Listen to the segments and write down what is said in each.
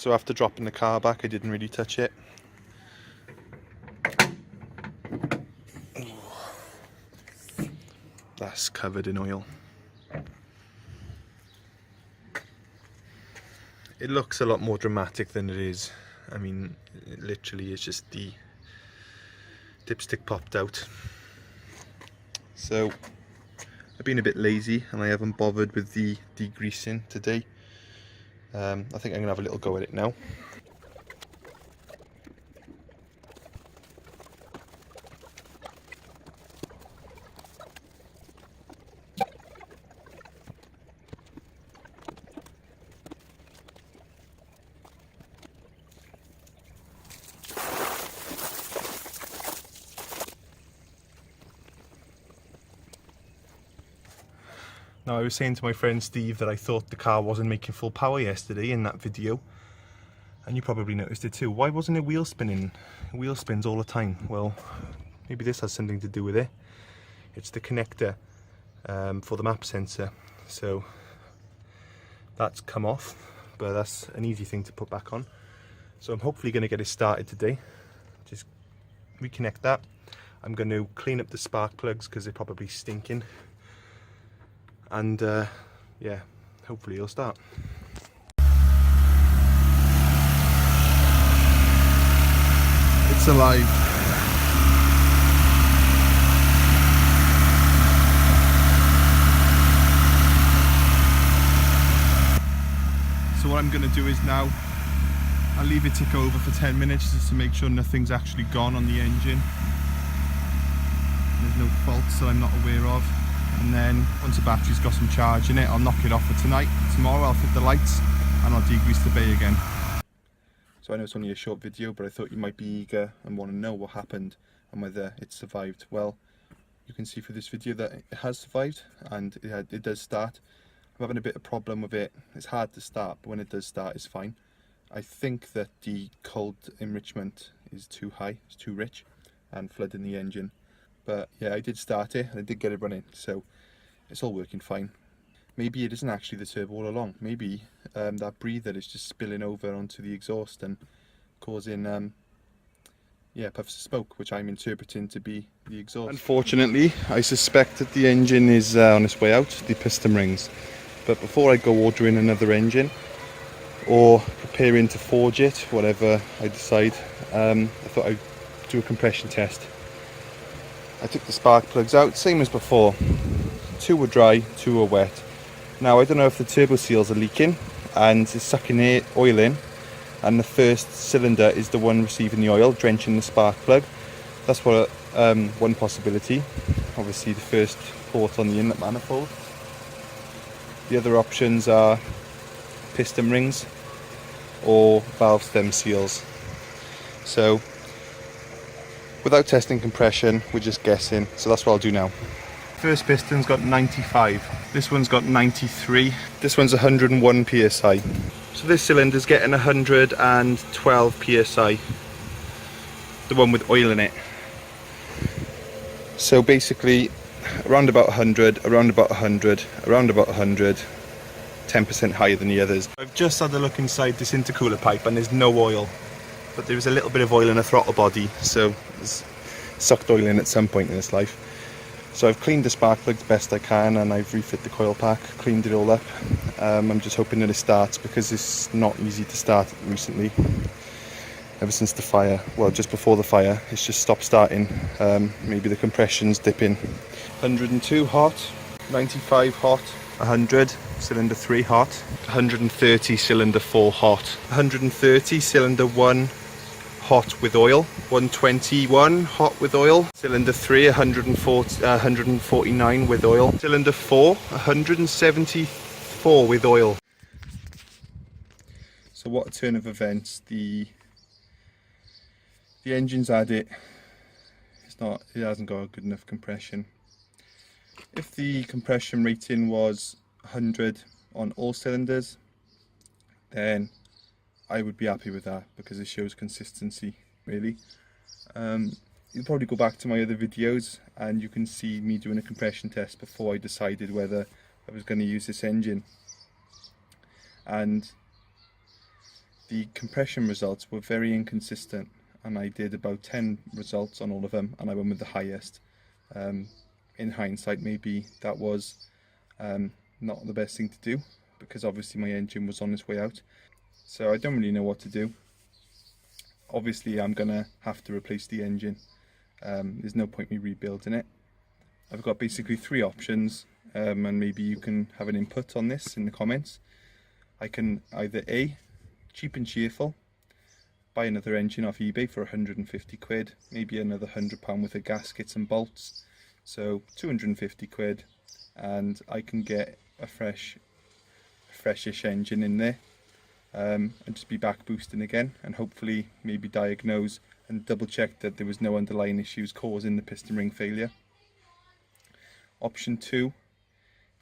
So after dropping the car back, I didn't really touch it. That's covered in oil. It looks a lot more dramatic than it is. I mean, it literally is just the dipstick popped out. So I've been a bit lazy and I haven't bothered with the degreasing today. I think I'm gonna have a little go at it now. Now, I was saying to my friend Steve that I thought the car wasn't making full power yesterday in that video, and you probably noticed it too. Why wasn't it wheel spinning? It wheel spins all the time. Well, maybe this has something to do with it. It's the connector for the map sensor. So that's come off, but that's an easy thing to put back on. So I'm hopefully going to get it started today. Just reconnect that. I'm going to clean up the spark plugs because they're probably stinking. And yeah, hopefully it'll start. It's alive. So what I'm going to do is now, I'll leave it tick over for 10 minutes just to make sure nothing's actually gone on the engine. There's no faults that I'm not aware of. And then once the battery's got some charge in it, I'll knock it off for tonight. Tomorrow I'll fit the lights and I'll degrease the bay again. So I know it's only a short video, but I thought you might be eager and want to know what happened and whether it survived. Well, you can see through this video that it has survived and it does start. I'm having a bit of problem with it. It's hard to start, but when it does start, it's fine. I think that the cold enrichment is too high, it's too rich and flooding the engine. But yeah, I did start it and I did get it running, so it's all working fine. Maybe it isn't actually the turbo all along. Maybe that breather is just spilling over onto the exhaust and causing yeah, puffs of smoke, which I'm interpreting to be the exhaust. Unfortunately, I suspect that the engine is on its way out, the piston rings. But before I go ordering another engine or preparing to forge it, whatever I decide, I thought I'd do a compression test. I took the spark plugs out, same as before. 2 were dry, 2 were wet. Now I don't know if the turbo seals are leaking and it's sucking oil in, and the first cylinder is the one receiving the oil, drenching the spark plug. That's what one possibility. Obviously the first port on the inlet manifold. The other options are piston rings or valve stem seals. So without testing compression, we're just guessing, so that's what I'll do now. First piston's got 95, this one's got 93, this one's 101 psi. So this cylinder's getting 112 psi, the one with oil in it. So basically, around about 100, around about 100, around about 100, 10% higher than the others. I've just had a look inside this intercooler pipe and there's no oil. But there was a little bit of oil in the throttle body, so it's sucked oil in at some point in its life. So I've cleaned the spark plugs best I can and I've refit the coil pack, cleaned it all up. I'm just hoping that it starts because it's not easy to start recently. Ever since the fire, well just before the fire, it's just stopped starting. Maybe the compression's dipping. 102 hot, 95 hot, 100 cylinder 3 hot, 130 cylinder 4 hot, 130 cylinder 1 hot with oil, 121 hot with oil, cylinder 3 149 with oil, cylinder 4 174 with oil. So what a turn of events. The engine's had it. It hasn't got a good enough compression. If the compression rating was 100 on all cylinders, then I would be happy with that because it shows consistency, really. You'll probably go back to my other videos and you can see me doing a compression test before I decided whether I was going to use this engine. And the compression results were very inconsistent, and I did about 10 results on all of them, and I went with the highest. In hindsight, maybe that was not the best thing to do, because obviously my engine was on its way out. So I don't really know what to do. Obviously I'm gonna have to replace the engine. There's no point me rebuilding it. I've got basically 3 options, and maybe you can have an input on this in the comments. I can either A, cheap and cheerful, buy another engine off eBay for 150 quid, maybe another £100 worth of gaskets and bolts, so 250 quid, and I can get a freshish engine in there, and just be back boosting again, and hopefully maybe diagnose and double check that there was no underlying issues causing the piston ring failure. Option 2,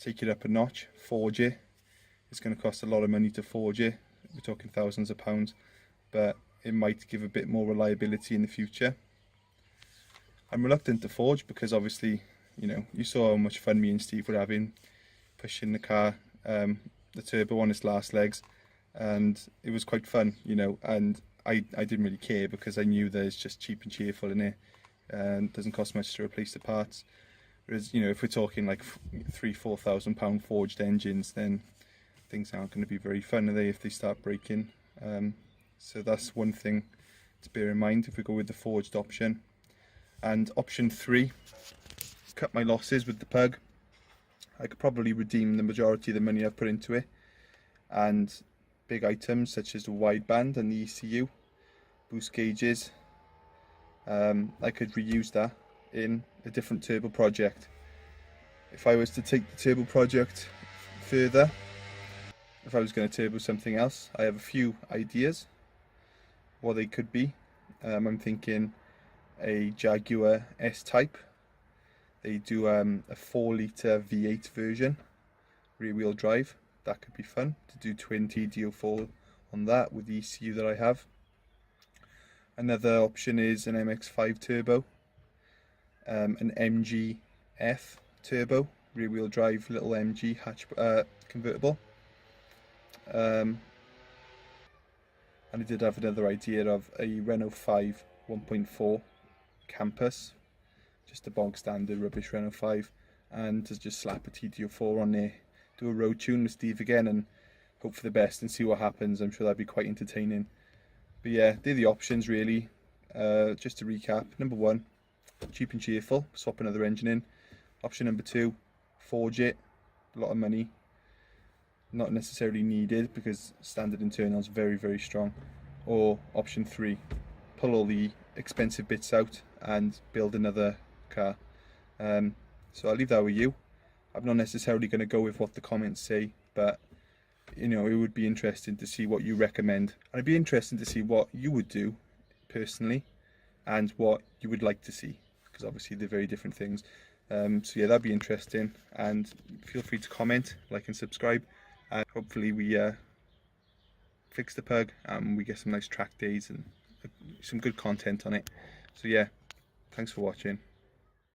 take it up a notch, forge it. It's going to cost a lot of money to forge it, we're talking thousands of pounds, but it might give a bit more reliability in the future. I'm reluctant to forge because obviously, you know, you saw how much fun me and Steve were having pushing the car, the turbo on its last legs, and it was quite fun, you know, and I didn't really care because I knew that it's just cheap and cheerful in it, and it doesn't cost much to replace the parts. Whereas, you know, if we're talking like £3,000–4,000 forged engines, then things aren't going to be very fun, are they, if they start breaking? So that's one thing to bear in mind if we go with the forged option. And option 3, cut my losses with the Pug. I could probably redeem the majority of the money I've put into it, and big items such as the wideband and the ECU, boost gauges, I could reuse that in a different turbo project. If I was to take the turbo project further, if I was going to turbo something else, I have a few ideas what they could be. I'm thinking a Jaguar S-Type. They do a 4-litre V8 version, rear wheel drive. That could be fun to do twin TD04 on that with the ECU that I have. Another option is an MX-5 turbo, an MG-F turbo, rear wheel drive, little MG hatch convertible. And I did have another idea of a Renault 5 1.4 Campus, just a bog standard rubbish Renault 5, and to just slap a TD04 on there, do a road tune with Steve again and hope for the best and see what happens. I'm sure that'd be quite entertaining. But yeah, they're the options really. Just to recap: number 1, cheap and cheerful, swap another engine in. Option number 2, forge it, a lot of money, not necessarily needed because standard internal is very, very strong. Or option 3, pull all the expensive bits out and build another car. So I'll leave that with you. I'm not necessarily going to go with what the comments say, but you know, it would be interesting to see what you recommend, and it'd be interesting to see what you would do personally and what you would like to see, because obviously they're very different things. So yeah, that'd be interesting, and feel free to comment, like and subscribe, and hopefully we fix the Pug and we get some nice track days and some good content on it. So yeah, thanks for watching.